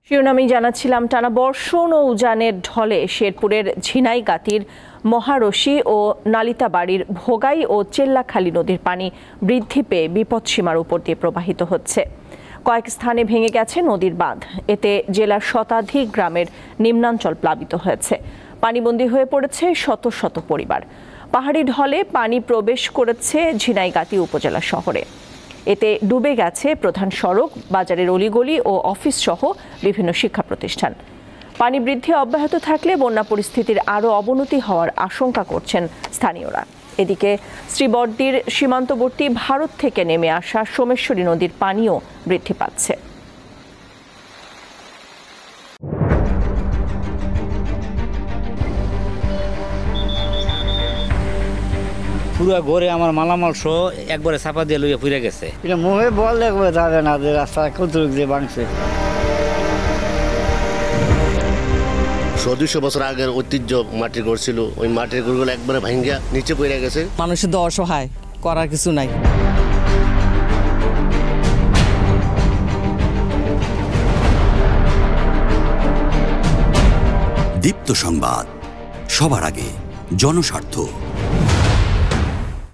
শিরোনামেই জানাচ্ছিলাম, টানা বর্ষণ ও উজানের ঢলে শেরপুরের ঝিনাইগাতির মহারশি ও নালিতাবাড়ির ভোগাই ও চেল্লাখালী নদীর পানি বৃদ্ধি পেয়ে বিপদসীমার উপর দিয়ে প্রবাহিত হচ্ছে। কয়েক স্থানে ভেঙে গেছে নদীর বাঁধ। এতে জেলার শতাধিক গ্রামের নিম্নাঞ্চল প্লাবিত হয়েছে। পানিবন্দী হয়ে পড়েছে শত শত পরিবার। পাহাড়ি ঢলে পানি প্রবেশ করেছে ঝিনাইগাতি উপজেলা শহরে। এতে ডুবে গেছে প্রধান সড়ক, বাজারের অলিগলি ও অফিস সহ বিভিন্ন শিক্ষা প্রতিষ্ঠান। পানি বৃদ্ধি অব্যাহত থাকলে বন্যা পরিস্থিতির আরও অবনতি হওয়ার আশঙ্কা করছেন স্থানীয়রা। এদিকে শ্রীবর্দীর সীমান্তবর্তী ভারত থেকে নেমে আসা সোমেশ্বরী নদীর পানিও বৃদ্ধি পাচ্ছে। পুরো ঘরে আমার মালামাল সহ একবারে চাপা দিয়ে লইয়া পুড়ে গেছে। এটা মুখে বল দেখবে যাবে না যে রাস্তা কতটুক দিয়ে ভাঙছে। 100-200 বছর আগের ঐতিহ্য মাটির ঘর ছিল, ওই মাটির ঘরগুলো একবারে ভাঙ্গা নিচে পড়ে গেছে। মানুষের তো অসহায়, করার কিছু নাই। দীপ্ত সংবাদ, সবার আগে, জনস্বার্থ।